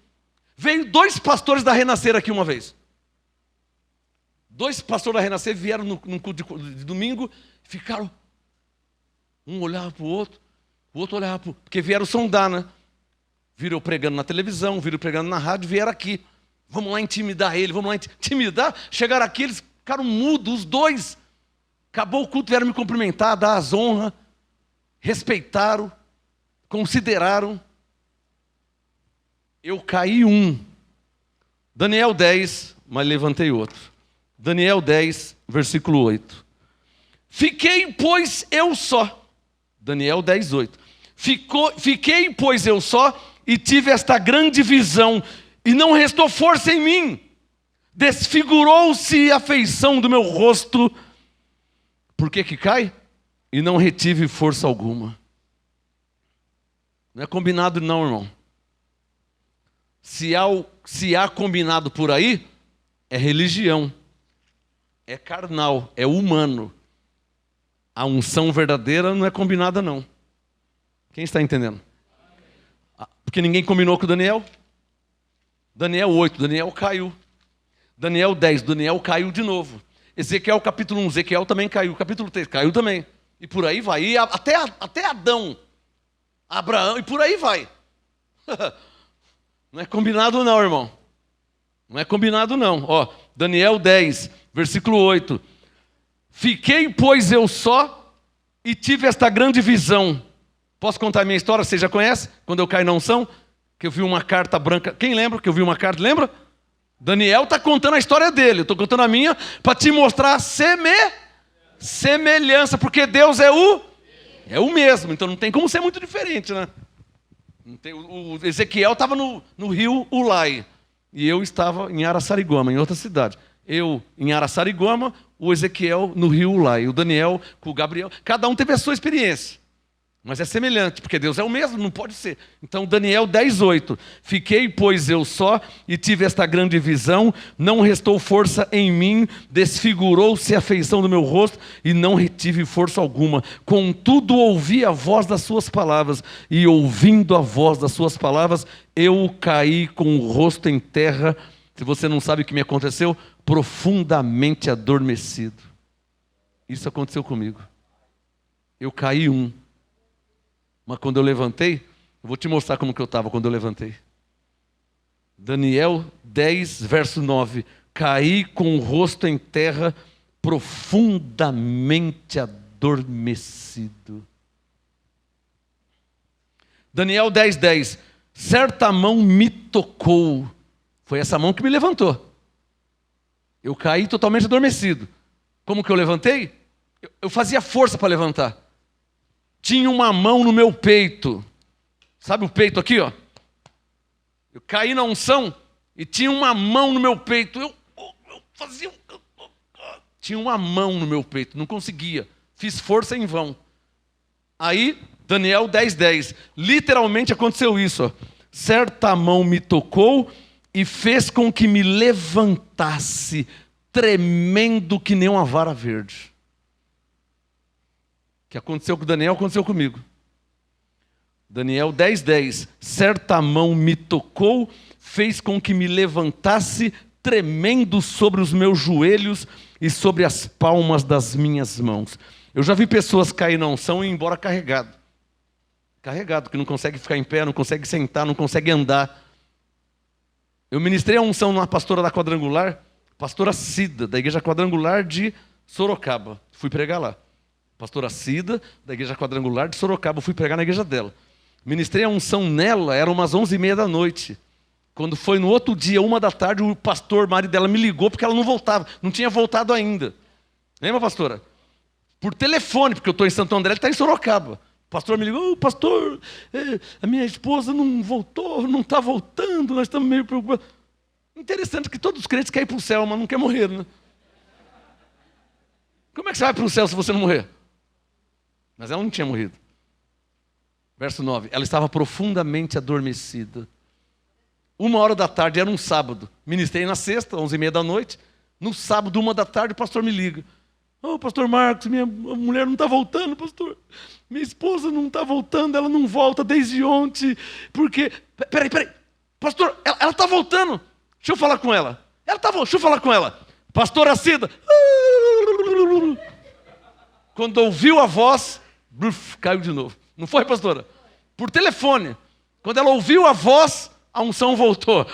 Veio 2 pastores da Renascer aqui uma vez. 2 pastores da Renascer vieram num culto de domingo, ficaram, um olhava para o outro olhava para o... Porque vieram sondar, né? Viram eu pregando na televisão, viram eu pregando na rádio, vieram aqui. Vamos lá intimidar ele, vamos lá intimidar. Chegaram aqui, eles ficaram mudos, os 2. Acabou o culto, vieram me cumprimentar, dar as honras, respeitaram, consideraram. Eu caí um. Daniel 10, mas levantei outro. Daniel 10, versículo 8. Fiquei, pois, eu só. Daniel 10, 8. Fiquei, pois, eu só, e tive esta grande visão, e não restou força em mim. Desfigurou-se a feição do meu rosto. Por que cai? E não retive força alguma. Não é combinado não, irmão. Se há combinado por aí, é religião, é carnal, é humano. A unção verdadeira não é combinada, não. Quem está entendendo? Porque ninguém combinou com Daniel. Daniel 8, Daniel caiu. Daniel 10, Daniel caiu de novo. Ezequiel capítulo 1, Ezequiel também caiu. Capítulo 3, caiu também. E por aí vai. E até Adão, Abraão, e por aí vai. Não é combinado não, irmão. Não é combinado não. Ó, Daniel 10, versículo 8. Fiquei, pois, eu só e tive esta grande visão. Posso contar a minha história? Você já conhece? Quando eu caí na unção, que eu vi uma carta branca. Quem lembra que eu vi uma carta? Lembra? Daniel está contando a história dele. Eu estou contando a minha para te mostrar a semelhança. Porque Deus é o É o mesmo, então não tem como ser muito diferente, né? O Ezequiel estava no rio Ulai, e eu estava em Araçariguama, em outra cidade. Eu em Araçariguama, o Ezequiel no rio Ulai, o Daniel com o Gabriel. Cada um teve a sua experiência. Mas é semelhante, porque Deus é o mesmo, não pode ser. Então, Daniel 10:8. Fiquei, pois, eu só, e tive esta grande visão, não restou força em mim, desfigurou-se a feição do meu rosto, e não retive força alguma. Contudo, ouvi a voz das suas palavras, e ouvindo a voz das suas palavras, eu caí com o rosto em terra. Se você não sabe o que me aconteceu, profundamente adormecido. Isso aconteceu comigo. Eu caí mas quando eu levantei, eu vou te mostrar como que eu estava quando eu levantei. Daniel 10, verso 9. Caí com o rosto em terra, profundamente adormecido. Daniel 10:10. Certa mão me tocou. Foi essa mão que me levantou. Eu caí totalmente adormecido. Como que eu levantei? Eu fazia força para levantar. Tinha uma mão no meu peito. Sabe o peito aqui, ó? Eu caí na unção e tinha uma mão no meu peito. Eu fazia... Tinha uma mão no meu peito, não conseguia. Fiz força em vão. Aí, Daniel 10:10. Literalmente aconteceu isso, ó. Certa mão me tocou e fez com que me levantasse, tremendo que nem uma vara verde. O que aconteceu com Daniel, aconteceu comigo. Daniel 10:10. Certa mão me tocou, fez com que me levantasse, tremendo sobre os meus joelhos e sobre as palmas das minhas mãos. Eu já vi pessoas cair na unção e ir embora carregado. Carregado, que não consegue ficar em pé, não consegue sentar, não consegue andar. Eu ministrei a unção numa pastora da Quadrangular, pastora Cida, da Igreja Quadrangular de Sorocaba. Fui pregar lá. Pastora Cida, da Igreja Quadrangular de Sorocaba, eu fui pregar na igreja dela. Ministrei a unção nela, era umas 11:30 da noite. Quando foi no outro dia, 1 da tarde, o pastor, marido dela, me ligou porque ela não voltava, não tinha voltado ainda. Lembra, pastora? Por telefone, porque eu estou em Santo André, ele está em Sorocaba. O pastor me ligou, pastor, a minha esposa não voltou, não está voltando, nós estamos meio preocupados. Interessante que todos os crentes querem ir para o céu, mas não querem morrer, né? Como é que você vai para o céu se você não morrer? Mas ela não tinha morrido. Verso 9. Ela estava profundamente adormecida. 1 da tarde, era um sábado. Ministrei na sexta, 11:30 da noite. No sábado, 1 da tarde, o pastor me liga. Pastor Marcos, minha mulher não está voltando, pastor. Minha esposa não está voltando, ela não volta desde ontem. Porque... Peraí. Pastor, ela está voltando. Deixa eu falar com ela. Deixa eu falar com ela. Pastora Cida. Quando ouviu a voz, caiu de novo. Não foi, pastora? Por telefone. Quando ela ouviu a voz, a unção voltou.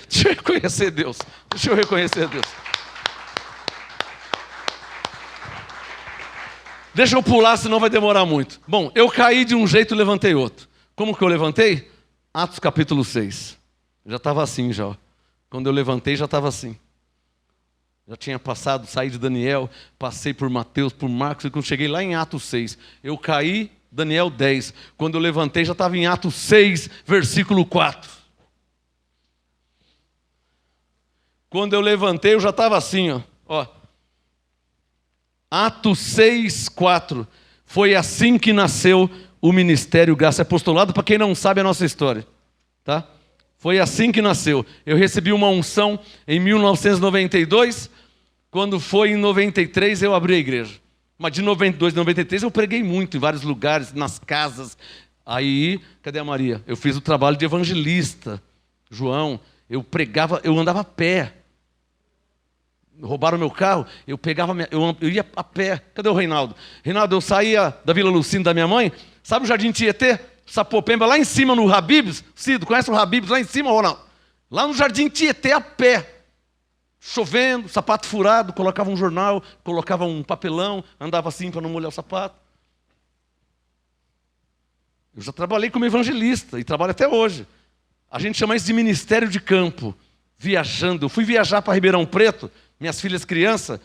Deixa eu reconhecer Deus. Deixa eu pular, senão vai demorar muito. Bom, eu caí de um jeito e levantei outro. Como que eu levantei? Atos capítulo 6. Já estava assim já. Ó. Quando eu levantei, já estava assim. Já tinha passado, saí de Daniel, passei por Mateus, por Marcos, e quando cheguei lá em Atos 6, eu caí, Daniel 10. Quando eu levantei, já estava em Atos 6, versículo 4. Quando eu levantei, eu já estava assim, ó. Atos 6, 4. Foi assim que nasceu o Ministério Graça e Apostolado, para quem não sabe a nossa história, tá? Foi assim que nasceu. Eu recebi uma unção em 1992, quando foi em 93 eu abri a igreja. Mas de 92 a 93 eu preguei muito em vários lugares, nas casas. Aí, cadê a Maria? Eu fiz o trabalho de evangelista. João, eu pregava, eu andava a pé. Roubaram meu carro, eu ia a pé. Cadê o Reinaldo? Reinaldo, eu saía da Vila Lucinda da minha mãe, sabe o Jardim Tietê? Sapopemba, lá em cima no Habib's. Cido, conhece o Habib's lá em cima, Ronaldo? Lá no Jardim Tietê, a pé. Chovendo, sapato furado, colocava um jornal, colocava um papelão, andava assim para não molhar o sapato. Eu já trabalhei como evangelista e trabalho até hoje. A gente chama isso de ministério de campo. Viajando. Eu fui viajar para Ribeirão Preto, minhas filhas crianças.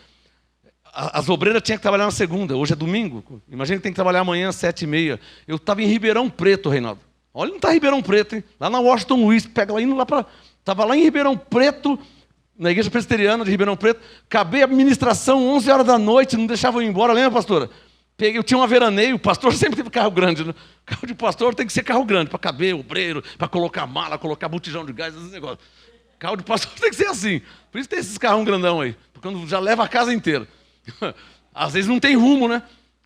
As obreiras tinham que trabalhar na segunda, hoje é domingo. Imagina que tem que trabalhar amanhã às 7h30. Eu estava em Ribeirão Preto, Reinaldo. Olha, não está Ribeirão Preto, hein? Lá na Washington Luiz, pega lá, indo lá para... Estava lá em Ribeirão Preto, na igreja presbiteriana de Ribeirão Preto. Acabei a ministração 11 horas da noite, não deixavam eu ir embora, lembra, pastora? Eu tinha uma veraneio, o pastor sempre teve carro grande, né? Carro de pastor tem que ser carro grande, para caber obreiro, para colocar mala, colocar botijão de gás, esses negócios. Carro de pastor tem que ser assim. Por isso tem esses carrão grandão aí, porque quando já leva a casa inteira. Às vezes não tem rumo, né?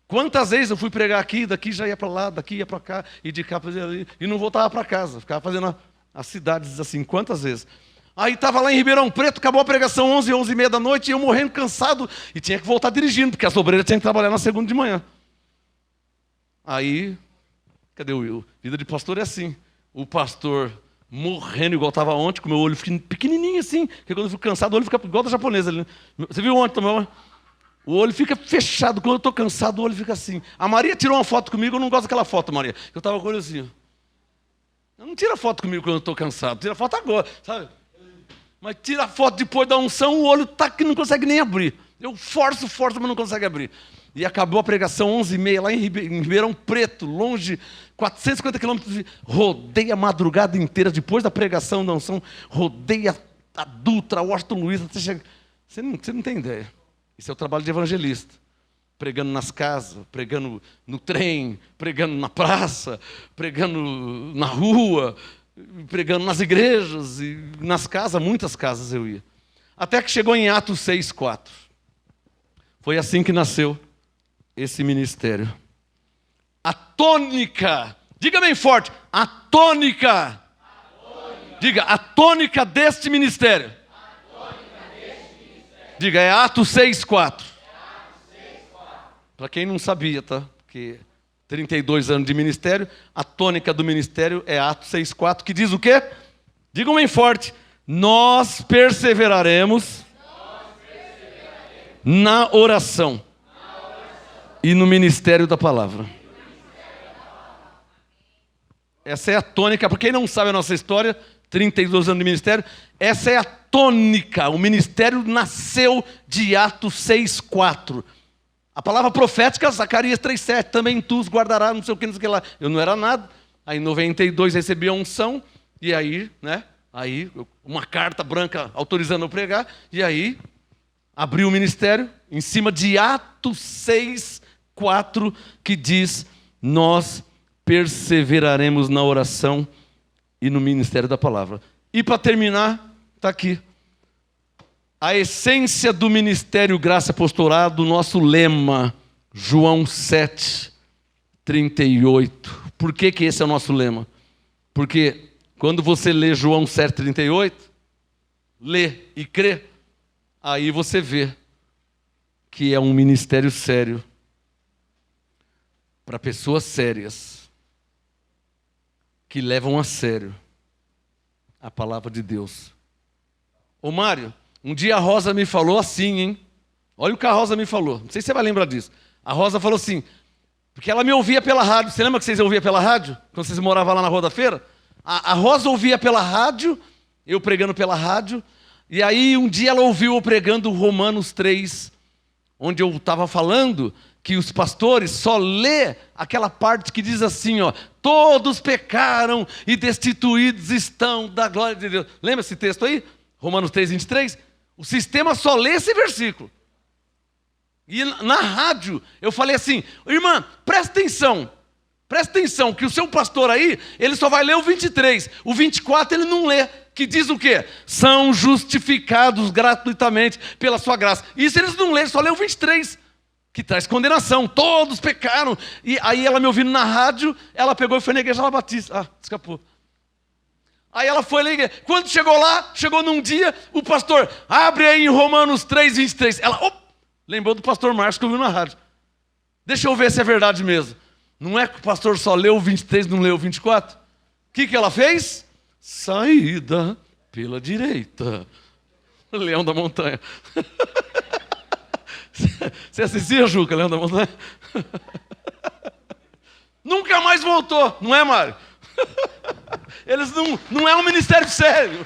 Quantas vezes eu fui pregar aqui, daqui já ia para lá, daqui ia para cá, e de cá para ali, e não voltava para casa, ficava fazendo as cidades assim, quantas vezes? Aí estava lá em Ribeirão Preto, acabou a pregação 11h30 da noite, e eu morrendo cansado, e tinha que voltar dirigindo, porque as obreiras tinham que trabalhar na segunda de manhã. Aí, cadê o Will? Vida de pastor é assim. O pastor morrendo igual estava ontem, com o meu olho pequenininho assim, porque quando eu fico cansado, o olho fica igual da japonesa ali, né? Você viu ontem também? O olho fica fechado, quando eu estou cansado, o olho fica assim. A Maria tirou uma foto comigo, eu não gosto daquela foto, Maria. Eu estava com o olho assim. Não tira foto comigo quando eu estou cansado, tira foto agora, sabe? Mas tira a foto depois da unção, o olho tá que não consegue nem abrir. Eu forço, mas não consegue abrir. E acabou a pregação 11h30 lá em Ribeirão Preto, longe, 450 quilômetros. Rodei a madrugada inteira, depois da pregação da unção, rodei a Dutra, a Washington Luiz, até chegar. Você não tem ideia. Isso é o trabalho de evangelista. Pregando nas casas, pregando no trem, pregando na praça, pregando na rua, pregando nas igrejas e nas casas, muitas casas eu ia. Até que chegou em Atos 6:4. Foi assim que nasceu esse ministério. A tônica, diga bem forte, a tônica. Diga, a tônica deste ministério. Diga, é Atos 6:4. Para quem não sabia, tá? Porque 32 anos de ministério, a tônica do ministério é Atos 6:4, que diz o quê? Digam bem forte. Nós perseveraremos na oração e no ministério da palavra. Essa é a tônica. Para quem não sabe a nossa história, 32 anos de ministério, essa é a tônica. O ministério nasceu de Atos 6:4. A palavra profética, Zacarias 3:7, também tu os guardarás, não sei o que lá. Eu não era nada. Aí em 92 recebi a unção, e aí, né? Aí, uma carta branca autorizando eu pregar, e aí abriu o ministério em cima de Atos 6:4, que diz: nós perseveraremos na oração e no ministério da palavra. E para terminar, está aqui. A essência do ministério Graça e Apostolado, nosso lema, João 7:38. Por que esse é o nosso lema? Porque quando você lê João 7:38, lê e crê, aí você vê que é um ministério sério, para pessoas sérias, que levam a sério a palavra de Deus. Ô Mário, um dia a Rosa me falou assim, hein? Olha o que a Rosa me falou. Não sei se você vai lembrar disso. A Rosa falou assim, porque ela me ouvia pela rádio. Você lembra que vocês ouviam pela rádio? Quando vocês moravam lá na Rua da Feira? A Rosa ouvia pela rádio, eu pregando pela rádio. E aí um dia ela ouviu eu pregando Romanos 3, onde eu estava falando que os pastores só lê aquela parte que diz assim, ó, todos pecaram e destituídos estão da glória de Deus. Lembra esse texto aí? Romanos 3:23? O sistema só lê esse versículo. E na rádio eu falei assim, irmã, presta atenção, que o seu pastor aí, ele só vai ler o 23, o 24 ele não lê, que diz o quê? São justificados gratuitamente pela sua graça. Isso eles não lêem, só lê o 23, que traz condenação, todos pecaram. E aí ela me ouvindo na rádio, ela pegou e foi na igreja lá Batista. Ah, escapou. Aí ela foi na igreja. Quando chegou lá, chegou num dia, o pastor, abre aí em Romanos 3:23. Ela, lembrou do pastor Márcio que ouviu na rádio. Deixa eu ver se é verdade mesmo. Não é que o pastor só leu o 23 e não leu o 24? O que ela fez? Saída pela direita. Leão da Montanha. Você assistia, Juca, Leão da Montanha? Nunca mais voltou, não é, Mário? Eles não é um ministério sério.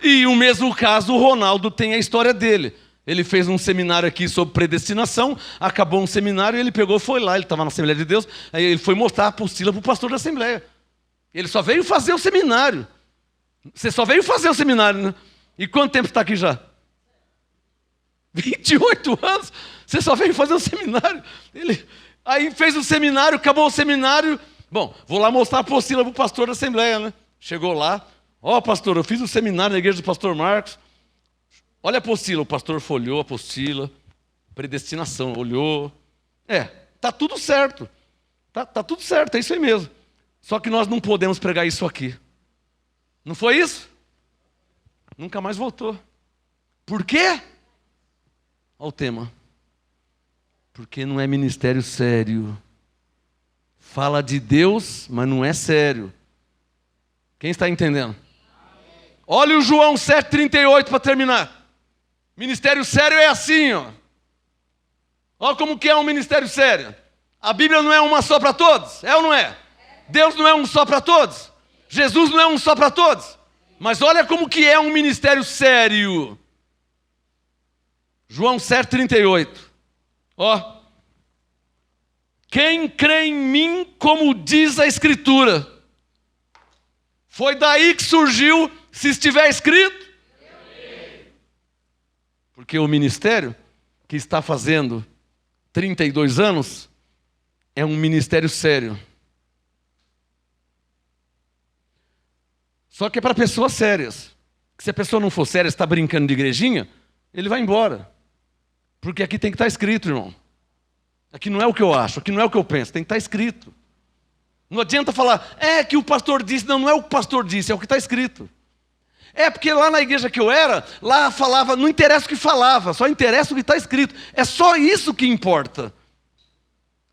E o mesmo caso, o Ronaldo tem a história dele. Ele fez um seminário aqui sobre predestinação, acabou um seminário e ele pegou, foi lá, ele estava na Assembleia de Deus, aí ele foi mostrar a apostila para o pastor da Assembleia. Ele só veio fazer o seminário. Você só veio fazer o seminário, né? E quanto tempo está aqui já? 28 anos? Você só veio fazer o seminário. Aí fez o seminário, acabou o seminário. Bom, vou lá mostrar a apostila para o pastor da Assembleia, né? Chegou lá, pastor, eu fiz o seminário na igreja do pastor Marcos. Olha a apostila, o pastor folheou a apostila, predestinação, olhou. Tá tudo certo. Tá tudo certo, é isso aí mesmo. Só que nós não podemos pregar isso aqui. Não foi isso? Nunca mais voltou. Por quê? Olha o tema. Porque não é ministério sério. Fala de Deus, mas não é sério. Quem está entendendo? Olha o João 7,38 para terminar. Ministério sério é assim, ó. Olha como que é um ministério sério. A Bíblia não é uma só para todos? É ou não é? Deus não é um só para todos? Jesus não é um só para todos? Mas olha como que é um ministério sério. João 7,38. Ó. Quem crê em mim, como diz a Escritura. Foi daí que surgiu, se estiver escrito. Porque o ministério que está fazendo 32 anos é um ministério sério. Só que é para pessoas sérias. Se a pessoa não for séria, está brincando de igrejinha, ele vai embora. Porque aqui tem que estar escrito, irmão. Aqui não é o que eu acho, aqui não é o que eu penso, tem que estar escrito. Não adianta falar, que o pastor disse. Não, não é o que o pastor disse, é o que está escrito. Porque lá na igreja que eu era, lá falava, não interessa o que falava, só interessa o que está escrito. É só isso que importa.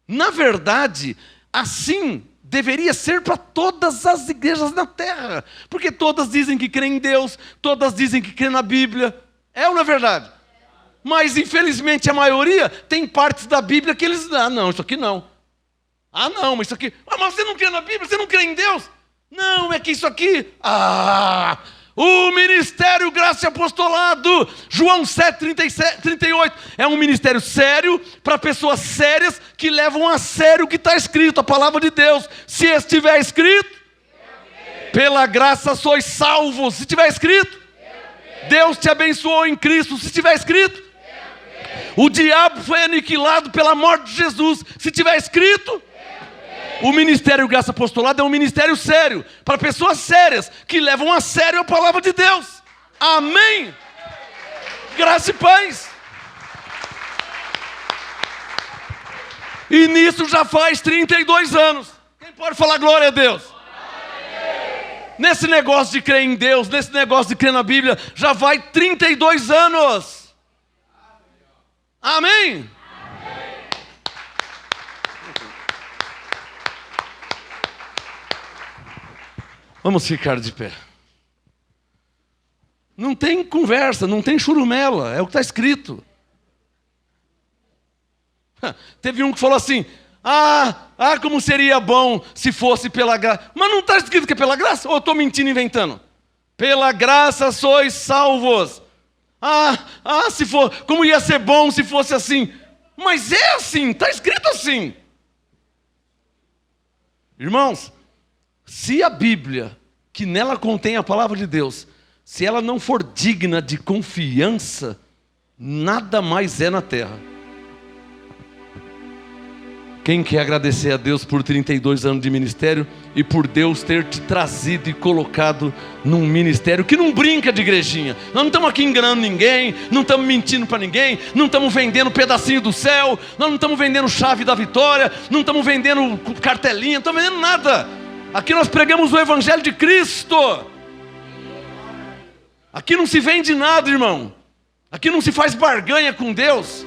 Na verdade, assim deveria ser para todas as igrejas na terra. Porque todas dizem que creem em Deus, todas dizem que creem na Bíblia. É ou não é verdade? Mas infelizmente a maioria tem partes da Bíblia que eles... não, isso aqui não. Não, mas isso aqui... mas você não crê na Bíblia, você não crê em Deus? Não, é que isso aqui... o ministério Graça e Apostolado, João 7,38, é um ministério sério para pessoas sérias que levam a sério o que está escrito, a palavra de Deus. Se estiver escrito, pela graça sois salvos. Se estiver escrito, Deus te abençoou em Cristo. Se estiver escrito, o diabo foi aniquilado pela morte de Jesus. Se estiver escrito, o ministério Graça Apostolado é um ministério sério, para pessoas sérias, que levam a sério a palavra de Deus. Amém? Graça e paz. E nisso já faz 32 anos. Quem pode falar glória a Deus? Nesse negócio de crer em Deus, nesse negócio de crer na Bíblia, já vai 32 anos. Amém? Vamos ficar de pé. Não tem conversa, não tem churumela, é o que está escrito. Teve um que falou assim, como seria bom se fosse pela graça. Mas não está escrito que é pela graça? Ou eu estou mentindo, inventando? Pela graça sois salvos. Se for, como ia ser bom se fosse assim? Mas é assim, está escrito assim. Irmãos, se a Bíblia, que nela contém a palavra de Deus, se ela não for digna de confiança, nada mais é na terra. Quem quer agradecer a Deus por 32 anos de ministério e por Deus ter te trazido e colocado num ministério que não brinca de igrejinha? Nós não estamos aqui enganando ninguém, não estamos mentindo para ninguém, não estamos vendendo pedacinho do céu, nós não estamos vendendo chave da vitória, não estamos vendendo cartelinha, não estamos vendendo nada. Aqui nós pregamos o Evangelho de Cristo. Aqui não se vende nada, irmão. Aqui não se faz barganha com Deus.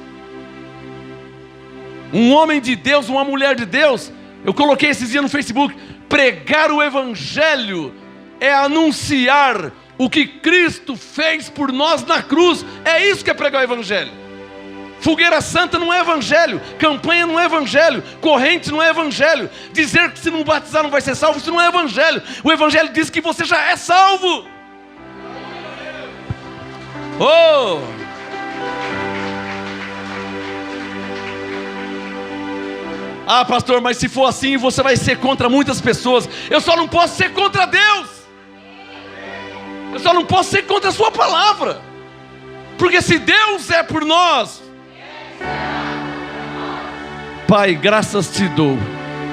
Um homem de Deus, uma mulher de Deus, eu coloquei esses dias no Facebook, pregar o Evangelho é anunciar o que Cristo fez por nós na cruz. É isso que é pregar o Evangelho. Fogueira Santa não é Evangelho, campanha não é Evangelho, corrente não é Evangelho, dizer que se não batizar não vai ser salvo, isso não é Evangelho. O Evangelho diz que você já é salvo. Oh! Ah, pastor, mas se for assim, você vai ser contra muitas pessoas. Eu só não posso ser contra Deus. Eu só não posso ser contra a sua palavra. Porque se Deus é por nós, Pai, graças te dou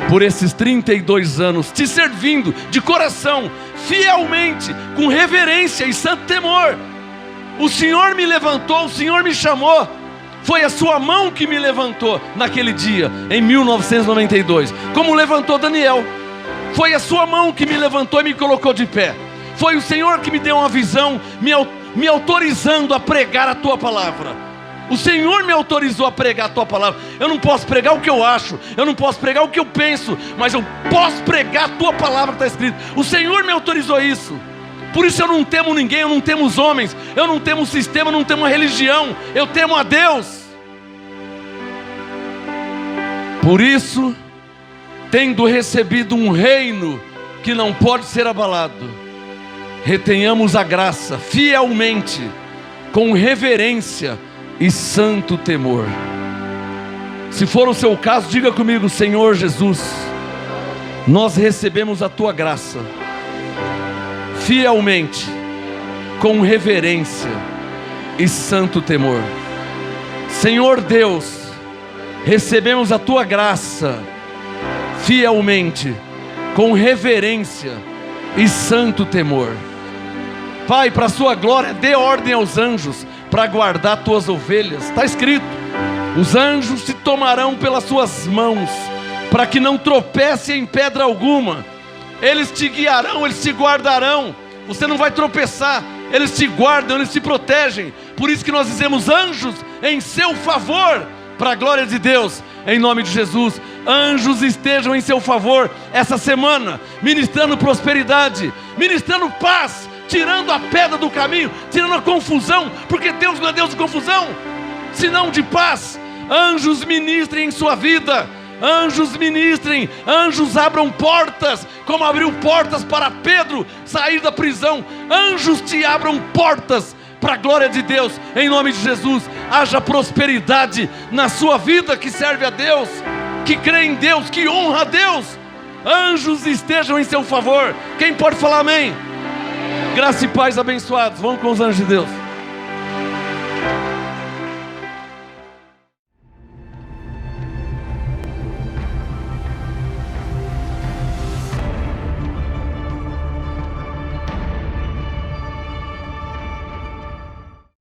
por esses 32 anos, te servindo de coração, fielmente, com reverência e santo temor. O Senhor me levantou, o Senhor me chamou. Foi a sua mão que me levantou naquele dia, em 1992, como levantou Daniel. Foi a sua mão que me levantou e me colocou de pé. Foi o Senhor que me deu uma visão, me autorizando a pregar a tua palavra. O Senhor me autorizou a pregar a tua palavra. Eu não posso pregar o que eu acho, eu não posso pregar o que eu penso, mas eu posso pregar a tua palavra que está escrito. O Senhor me autorizou isso. Por isso eu não temo ninguém, eu não temo os homens, eu não temo o sistema, eu não temo a religião, eu temo a Deus. Por isso, tendo recebido um reino que não pode ser abalado, retenhamos a graça fielmente, com reverência e santo temor. Se for o seu caso, diga comigo: Senhor Jesus, nós recebemos a tua graça fielmente, com reverência e santo temor. Senhor Deus, recebemos a tua graça fielmente, com reverência e santo temor. Pai, para a sua glória, dê ordem aos anjos para guardar tuas ovelhas. Está escrito: os anjos te tomarão pelas suas mãos, para que não tropece em pedra alguma. Eles te guiarão, eles te guardarão. Você não vai tropeçar. Eles te guardam, eles te protegem. Por isso que nós dizemos: anjos em seu favor, para a glória de Deus, em nome de Jesus. Anjos estejam em seu favor essa semana, ministrando prosperidade, ministrando paz, tirando a pedra do caminho, tirando a confusão, porque Deus não é Deus de confusão, senão de paz. Anjos ministrem em sua vida, anjos ministrem, anjos abram portas, como abriu portas para Pedro sair da prisão. Anjos te abram portas, para a glória de Deus, em nome de Jesus. Haja prosperidade na sua vida, que serve a Deus, que crê em Deus, que honra a Deus. Anjos estejam em seu favor. Quem pode falar amém? Graça e paz abençoados. Vamos com os anjos de Deus.